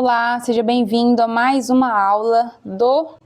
Olá, seja bem-vindo a mais uma aula do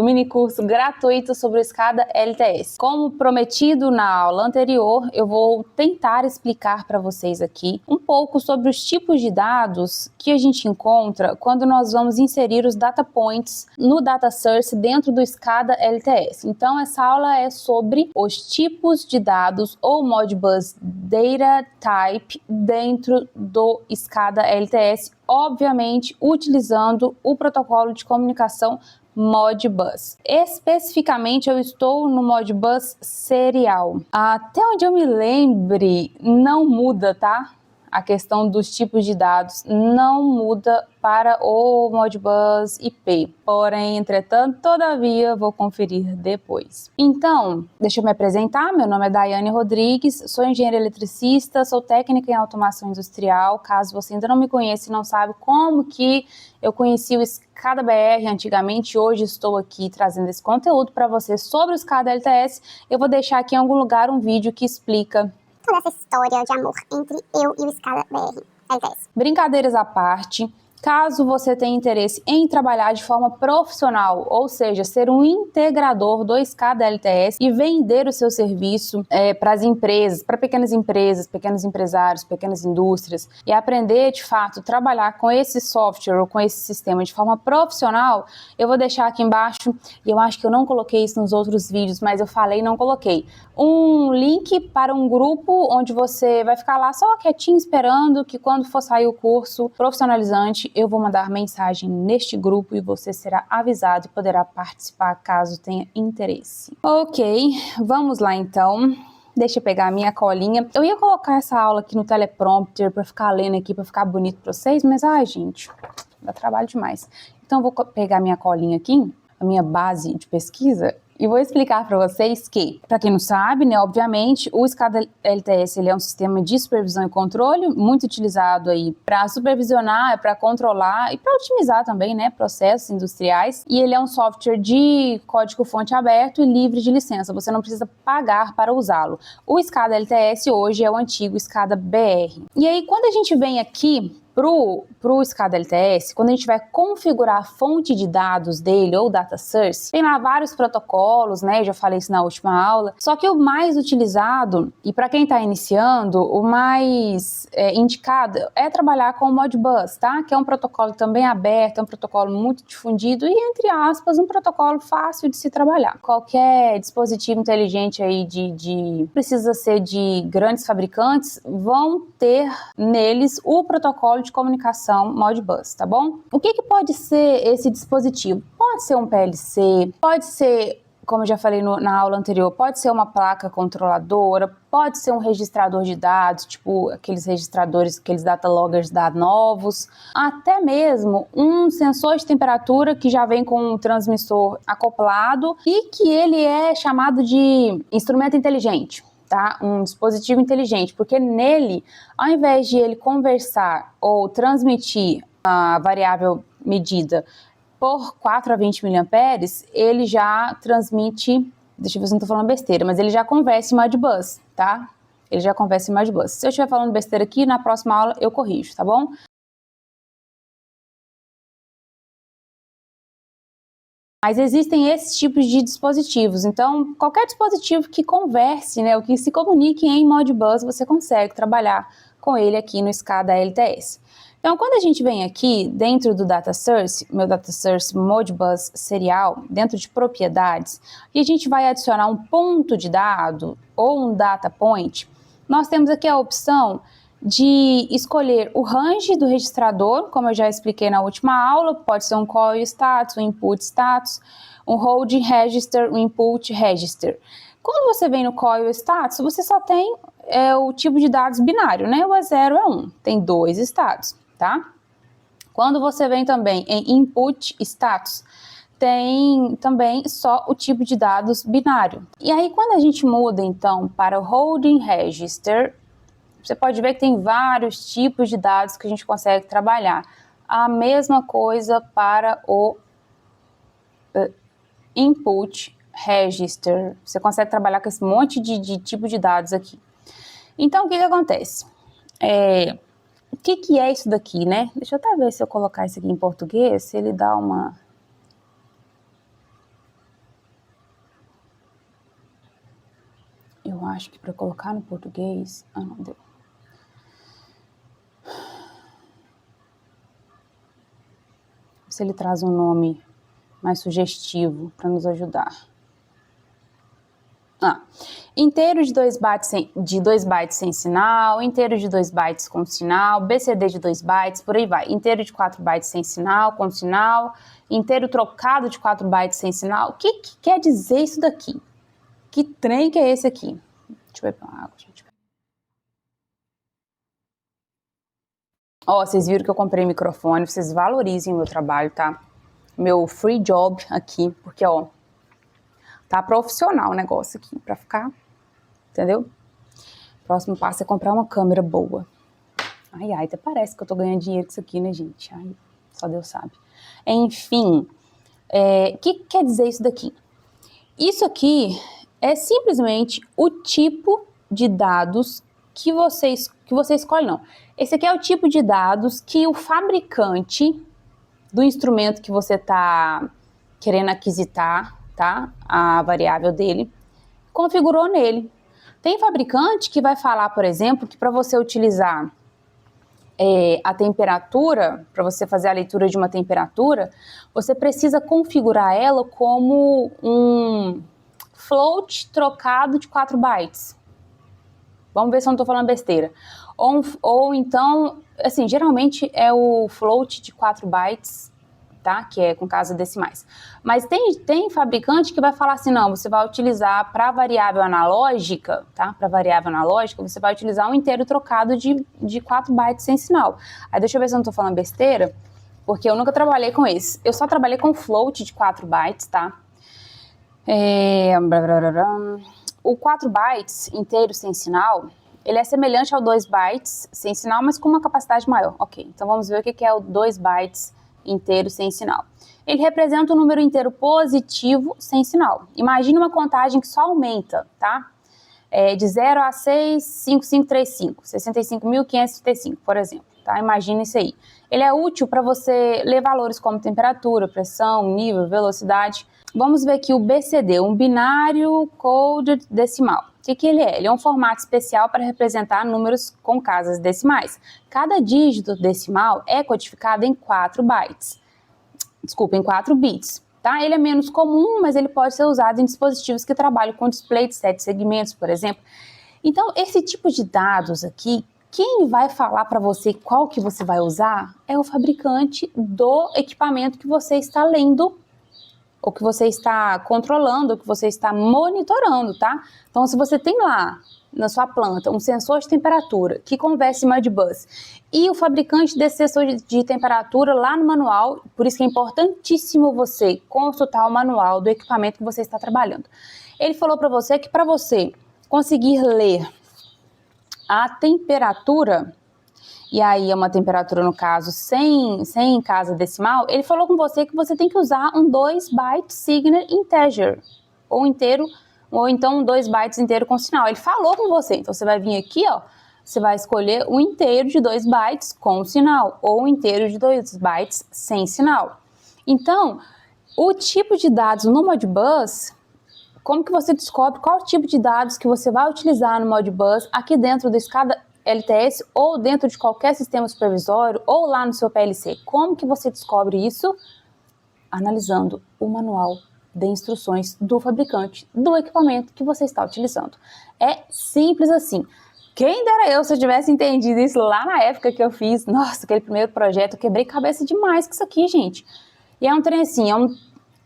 mini curso gratuito sobre o SCADA LTS. Como prometido na aula anterior, eu vou tentar explicar para vocês aqui um pouco sobre os tipos de dados que a gente encontra quando nós vamos inserir os data points no data source dentro do SCADA LTS. Então, essa aula é sobre os tipos de dados ou Modbus Data Type dentro do SCADA LTS, obviamente utilizando o protocolo de comunicação Modbus. Especificamente, eu estou no Modbus serial. Até onde eu me lembre, não muda, tá? A questão dos tipos de dados não muda para o Modbus IP. Porém, entretanto, todavia, vou conferir depois. Então, deixa eu me apresentar. Meu nome é Daiane Rodrigues, sou engenheira eletricista, sou técnica em automação industrial. Caso você ainda não me conheça e não sabe como que eu conheci o SCADA BR antigamente, hoje estou aqui trazendo esse conteúdo para você sobre o SCADA LTS. Eu vou deixar aqui em algum lugar um vídeo que explica toda essa história de amor entre eu e o SCADA BR LTS. Brincadeiras à parte, caso você tenha interesse em trabalhar de forma profissional, ou seja, ser um integrador do SCADA LTS e vender o seu serviço para as empresas, para pequenas empresas, pequenos empresários, pequenas indústrias, e aprender de fato trabalhar com esse software ou com esse sistema de forma profissional, eu vou deixar aqui embaixo, e eu acho que eu não coloquei isso nos outros vídeos, mas eu falei e não coloquei, um link para um grupo onde você vai ficar lá só quietinho esperando que quando for sair o curso profissionalizante, eu vou mandar mensagem neste grupo e você será avisado e poderá participar caso tenha interesse. Ok, vamos lá então. Deixa eu pegar a minha colinha. Eu ia colocar essa aula aqui no teleprompter para ficar lendo aqui, para ficar bonito para vocês, mas ai gente, dá trabalho demais. Então eu vou pegar a minha colinha aqui, a minha base de pesquisa, e vou explicar para vocês que, para quem não sabe, né, obviamente, o SCADA LTS ele é um sistema de supervisão e controle muito utilizado aí para supervisionar, para controlar e para otimizar também, né, processos industriais. E ele é um software de código-fonte aberto e livre de licença. Você não precisa pagar para usá-lo. O SCADA LTS hoje é o antigo SCADA BR. E aí, quando a gente vem aqui pro SCADA LTS, quando a gente vai configurar a fonte de dados dele ou data source, tem lá vários protocolos, né? Eu já falei isso na última aula. Só que o mais utilizado, e para quem está iniciando, o mais indicado é trabalhar com o Modbus, tá? Que é um protocolo também aberto, é um protocolo muito difundido e, entre aspas, um protocolo fácil de se trabalhar. Qualquer dispositivo inteligente aí precisa ser de grandes fabricantes, vão ter neles o protocolo de comunicação Modbus, tá bom? O que pode ser esse dispositivo? Pode ser um PLC, pode ser, como eu já falei na aula anterior, pode ser uma placa controladora, pode ser um registrador de dados, tipo aqueles registradores, aqueles data loggers da novos, até mesmo um sensor de temperatura que já vem com um transmissor acoplado e que ele é chamado de instrumento inteligente. Tá? Um dispositivo inteligente, porque nele, ao invés de ele conversar ou transmitir a variável medida por 4 a 20 mA, ele já transmite, deixa eu ver se não estou falando besteira, mas ele já conversa em Modbus, tá? Ele já conversa em Modbus. Se eu estiver falando besteira aqui, na próxima aula eu corrijo, tá bom? Mas existem esses tipos de dispositivos, então qualquer dispositivo que converse, né, ou que se comunique em Modbus, você consegue trabalhar com ele aqui no SCADA LTS. Então, quando a gente vem aqui dentro do Data Source, meu Data Source Modbus serial, dentro de propriedades, e a gente vai adicionar um ponto de dado ou um data point, nós temos aqui a opção de escolher o range do registrador, como eu já expliquei na última aula, pode ser um coil status, um input status, um holding register, um input register. Quando você vem no coil status, você só tem o tipo de dados binário, né? O é 0 é 1, tem 2 estados, tá? Quando você vem também em input status, tem também só o tipo de dados binário. E aí, quando a gente muda, então, para o holding register, você pode ver que tem vários tipos de dados que a gente consegue trabalhar. A mesma coisa para o input register. Você consegue trabalhar com esse monte de tipo de dados aqui. Então, o que acontece? o que é isso daqui, né? Deixa eu até ver se eu colocar isso aqui em português, se ele dá uma... Eu acho que para colocar no português... Ah, não deu. Se ele traz um nome mais sugestivo para nos ajudar. Inteiro de 2 bytes sem sinal, inteiro de 2 bytes com sinal, BCD de 2 bytes, por aí vai. Inteiro de 4 bytes sem sinal, com sinal, inteiro trocado de 4 bytes sem sinal. O que quer dizer isso daqui? Que trem que é esse aqui? Deixa eu beber uma água, gente. Ó, vocês viram que eu comprei microfone, vocês valorizem o meu trabalho, tá? Meu free job aqui, porque, ó, tá profissional o negócio aqui, pra ficar, entendeu? Próximo passo é comprar uma câmera boa. Ai, até parece que eu tô ganhando dinheiro com isso aqui, né, gente? Ai, só Deus sabe. Enfim, o que quer dizer isso daqui? Isso aqui é simplesmente o tipo de dados que você escolhe, não. Esse aqui é o tipo de dados que o fabricante do instrumento que você tá querendo aquisitar, tá? A variável dele, configurou nele. Tem fabricante que vai falar, por exemplo, que para você utilizar a temperatura, para você fazer a leitura de uma temperatura, você precisa configurar ela como um float trocado de 4 bytes. Vamos ver se eu não estou falando besteira. Ou então, assim, geralmente é o float de 4 bytes, tá? Que é com casas decimais. Mas tem fabricante que vai falar assim, não, você vai utilizar para variável analógica, tá? Para variável analógica, você vai utilizar um inteiro trocado de 4 bytes sem sinal. Aí deixa eu ver se eu não tô falando besteira, porque eu nunca trabalhei com esse. Eu só trabalhei com float de 4 bytes, tá? O 4 bytes inteiro sem sinal, ele é semelhante ao 2 bytes sem sinal, mas com uma capacidade maior. Ok, então vamos ver o que é o 2 bytes inteiro sem sinal. Ele representa um número inteiro positivo sem sinal. Imagine uma contagem que só aumenta, tá? De 0 a 6, 5535, 65.535, por exemplo, tá? Imagine isso aí. Ele é útil para você ler valores como temperatura, pressão, nível, velocidade. Vamos ver aqui o BCD, um binário coded decimal. O que ele é? Ele é um formato especial para representar números com casas decimais. Cada dígito decimal é codificado em 4 bytes. Desculpa, em 4 bits. Tá? Ele é menos comum, mas ele pode ser usado em dispositivos que trabalham com display de 7 segmentos, por exemplo. Então, esse tipo de dados aqui, quem vai falar para você qual que você vai usar é o fabricante do equipamento que você está lendo, ou que você está controlando, ou que você está monitorando, tá? Então, se você tem lá na sua planta um sensor de temperatura que conversa em Modbus e o fabricante desse sensor de temperatura lá no manual, por isso que é importantíssimo você consultar o manual do equipamento que você está trabalhando. Ele falou para você que para você conseguir ler a temperatura, e aí é uma temperatura, no caso, sem casa decimal, ele falou com você que você tem que usar um 2 byte signal integer, ou inteiro, ou então 2 bytes inteiro com sinal. Ele falou com você, então você vai vir aqui, ó, você vai escolher um inteiro de 2 bytes com sinal, ou um inteiro de 2 bytes sem sinal. Então, o tipo de dados no Modbus, como que você descobre qual tipo de dados que você vai utilizar no Modbus aqui dentro do SCADA LTS ou dentro de qualquer sistema supervisório ou lá no seu PLC? Como que você descobre isso? Analisando o manual de instruções do fabricante do equipamento que você está utilizando. É simples assim. Quem dera eu se eu tivesse entendido isso lá na época que eu fiz, nossa, aquele primeiro projeto, eu quebrei cabeça demais com isso aqui, gente. E é um trem assim, é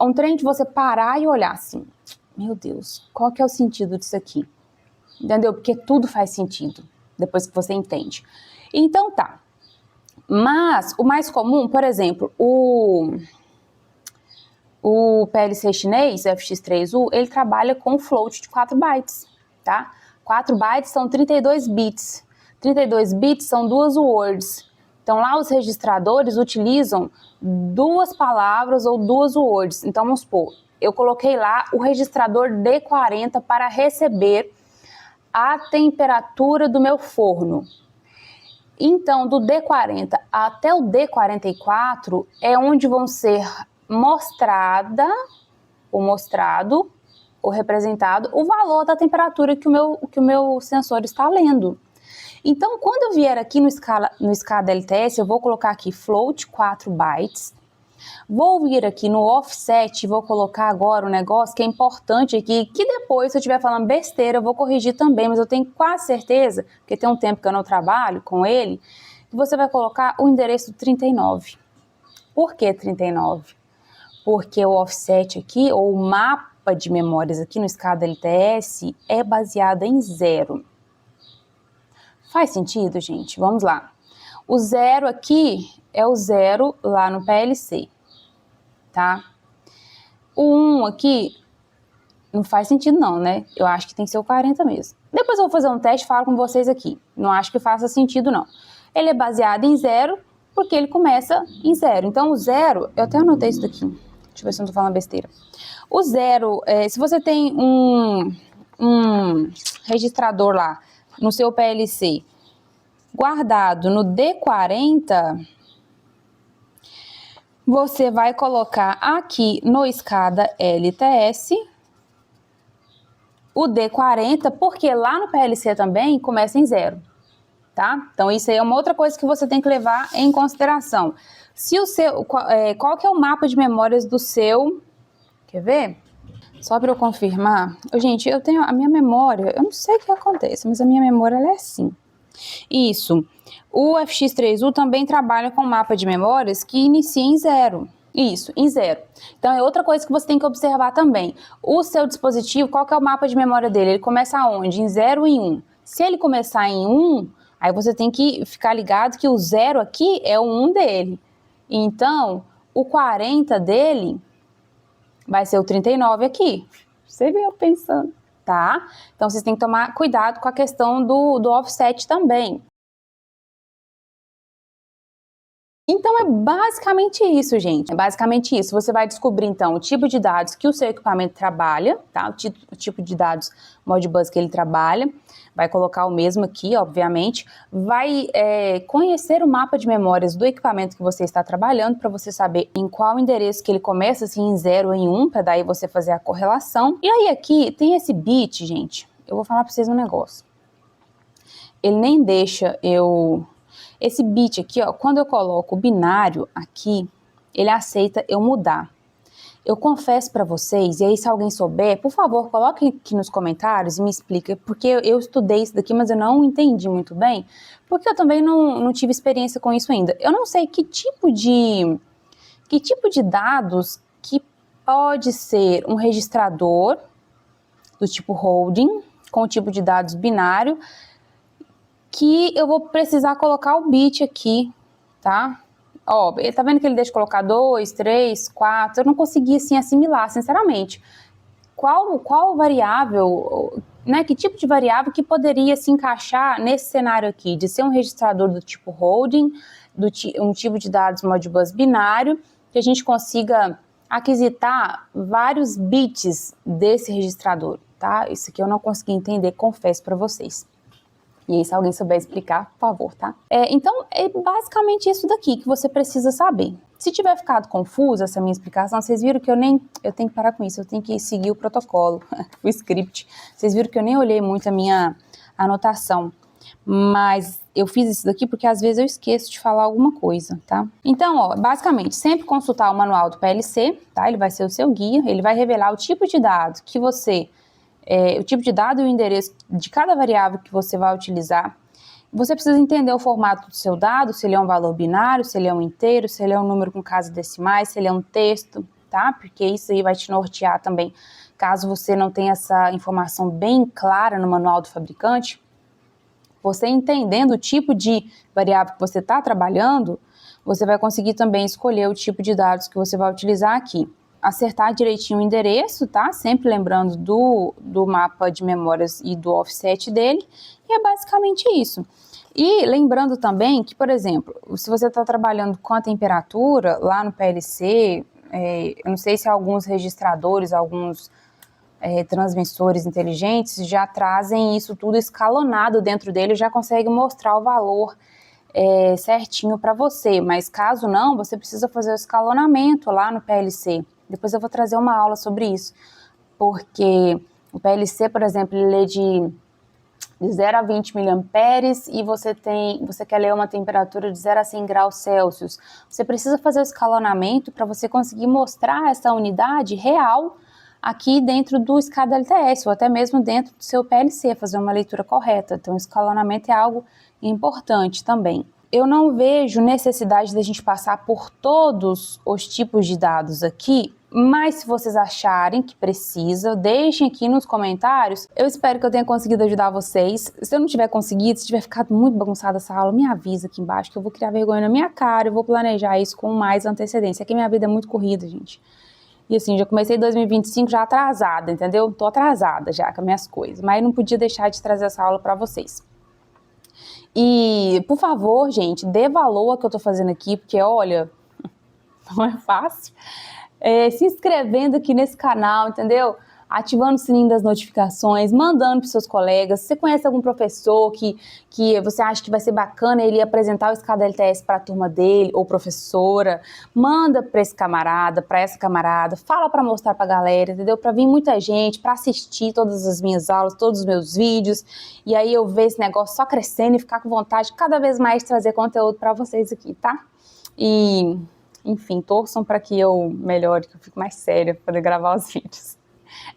um trem de você parar e olhar assim, meu Deus, qual que é o sentido disso aqui? Entendeu? Porque tudo faz sentido depois que você entende. Então tá. Mas o mais comum, por exemplo, o PLC chinês, o FX3U, ele trabalha com float de 4 bytes, tá? 4 bytes são 32 bits. 32 bits são 2 words. Então lá os registradores utilizam 2 palavras ou 2 words. Então vamos supor, eu coloquei lá o registrador D40 para receber a temperatura do meu forno. Então, do D40 até o D44 é onde vão ser mostrado ou representado o valor da temperatura que o meu sensor está lendo. Então, quando eu vier aqui no SCADA LTS, eu vou colocar aqui float 4 bytes. Vou vir aqui no offset e vou colocar agora um negócio que é importante aqui, que depois, se eu estiver falando besteira, eu vou corrigir também, mas eu tenho quase certeza, porque tem um tempo que eu não trabalho com ele, que você vai colocar o endereço 39. Por que 39? Porque o offset aqui, ou o mapa de memórias aqui no SCADA LTS, é baseado em 0. Faz sentido, gente? Vamos lá. O 0 aqui é o 0 lá no PLC, tá? O 1 aqui não faz sentido não, né? Eu acho que tem que ser o 40 mesmo. Depois eu vou fazer um teste e falo com vocês aqui. Não acho que faça sentido não. Ele é baseado em 0 porque ele começa em 0. Então o 0, eu até anotei isso daqui. Deixa eu ver se eu não tô falando besteira. O 0, se você tem um registrador lá no seu PLC guardado no D40, você vai colocar aqui no SCADA LTS o D40, porque lá no PLC também começa em 0, tá? Então isso aí é uma outra coisa que você tem que levar em consideração. Se o seu, qual que é o mapa de memórias do seu, quer ver? Só para eu confirmar, gente, eu tenho a minha memória, eu não sei o que acontece, mas a minha memória ela é assim. Isso. O FX3U também trabalha com mapa de memórias que inicia em 0. Isso, em 0. Então, é outra coisa que você tem que observar também. O seu dispositivo, qual que é o mapa de memória dele? Ele começa aonde? Em 0 ou em 1? Se ele começar em 1, aí você tem que ficar ligado que o 0 aqui é o 1 dele. Então, o 40 dele vai ser o 39 aqui. Você viu eu pensando, tá? Então, vocês têm que tomar cuidado com a questão do offset também. Então, é basicamente isso, gente. É basicamente isso. Você vai descobrir, então, o tipo de dados que o seu equipamento trabalha, tá? O tipo de dados Modbus que ele trabalha. Vai colocar o mesmo aqui, obviamente. Vai conhecer o mapa de memórias do equipamento que você está trabalhando, para você saber em qual endereço que ele começa, assim, em 0 ou em 1, para daí você fazer a correlação. E aí, aqui, tem esse bit, gente. Eu vou falar para vocês um negócio. Ele nem deixa eu... Esse bit aqui, ó, quando eu coloco o binário aqui, ele aceita eu mudar. Eu confesso para vocês, e aí se alguém souber, por favor, coloquem aqui nos comentários e me explica, porque eu estudei isso daqui, mas eu não entendi muito bem, porque eu também não tive experiência com isso ainda. Eu não sei que tipo de dados que pode ser um registrador do tipo holding, com o tipo de dados binário, que eu vou precisar colocar o bit aqui, tá? Ó, tá vendo que ele deixa colocar 2, 3, 4, eu não consegui, assim, assimilar, sinceramente. Qual variável, né, que tipo de variável que poderia se encaixar nesse cenário aqui, de ser um registrador do tipo holding, um tipo de dados Modbus binário, que a gente consiga aquisitar vários bits desse registrador, tá? Isso aqui eu não consegui entender, confesso para vocês. E aí, se alguém souber explicar, por favor, tá? Então, é basicamente isso daqui que você precisa saber. Se tiver ficado confusa essa minha explicação, vocês viram que eu tenho que parar com isso, eu tenho que seguir o protocolo, o script. Vocês viram que eu nem olhei muito a minha anotação, mas eu fiz isso daqui porque às vezes eu esqueço de falar alguma coisa, tá? Então, ó, basicamente, sempre consultar o manual do PLC, tá? Ele vai ser o seu guia, ele vai revelar o tipo de dado que você... o tipo de dado e o endereço de cada variável que você vai utilizar. Você precisa entender o formato do seu dado, se ele é um valor binário, se ele é um inteiro, se ele é um número com casas decimais, se ele é um texto, tá? Porque isso aí vai te nortear também, caso você não tenha essa informação bem clara no manual do fabricante. Você entendendo o tipo de variável que você está trabalhando, você vai conseguir também escolher o tipo de dados que você vai utilizar aqui. Acertar direitinho o endereço, tá? Sempre lembrando do mapa de memórias e do offset dele. E é basicamente isso. E lembrando também que, por exemplo, se você está trabalhando com a temperatura lá no PLC, eu não sei se alguns registradores, alguns transmissores inteligentes já trazem isso tudo escalonado dentro dele, já consegue mostrar o valor certinho para você, mas caso não, você precisa fazer o escalonamento lá no PLC. Depois eu vou trazer uma aula sobre isso, porque o PLC, por exemplo, ele é de 0 a 20 miliamperes e você quer ler uma temperatura de 0 a 100 graus Celsius. Você precisa fazer o escalonamento para você conseguir mostrar essa unidade real aqui dentro do SCADA LTS, ou até mesmo dentro do seu PLC, fazer uma leitura correta. Então, o escalonamento é algo importante também. Eu não vejo necessidade da gente passar por todos os tipos de dados aqui, mas se vocês acharem que precisa, deixem aqui nos comentários. Eu espero que eu tenha conseguido ajudar vocês. Se eu não tiver conseguido, se tiver ficado muito bagunçada essa aula, me avisa aqui embaixo que eu vou criar vergonha na minha cara, eu vou planejar isso com mais antecedência. Aqui minha vida é muito corrida, gente. E assim, já comecei 2025 já atrasada, entendeu? Tô atrasada já com as minhas coisas, mas não podia deixar de trazer essa aula para vocês. E, por favor, gente, dê valor ao que eu tô fazendo aqui, porque, olha, não é fácil. Se inscrevendo aqui nesse canal, entendeu? Ativando o sininho das notificações, mandando para seus colegas. Se você conhece algum professor que você acha que vai ser bacana ele apresentar o SCADA LTS para a turma dele, ou professora, manda para esse camarada, para essa camarada, fala para mostrar para a galera, entendeu? Para vir muita gente, para assistir todas as minhas aulas, todos os meus vídeos, e aí eu ver esse negócio só crescendo e ficar com vontade de cada vez mais trazer conteúdo para vocês aqui, tá? E, enfim, torçam para que eu melhore, que eu fique mais séria para poder gravar os vídeos.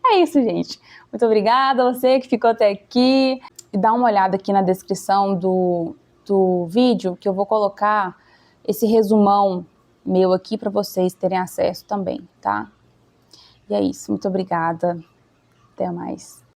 É isso, gente. Muito obrigada a você que ficou até aqui. E dá uma olhada aqui na descrição do vídeo, que eu vou colocar esse resumão meu aqui para vocês terem acesso também, tá? E é isso. Muito obrigada. Até mais.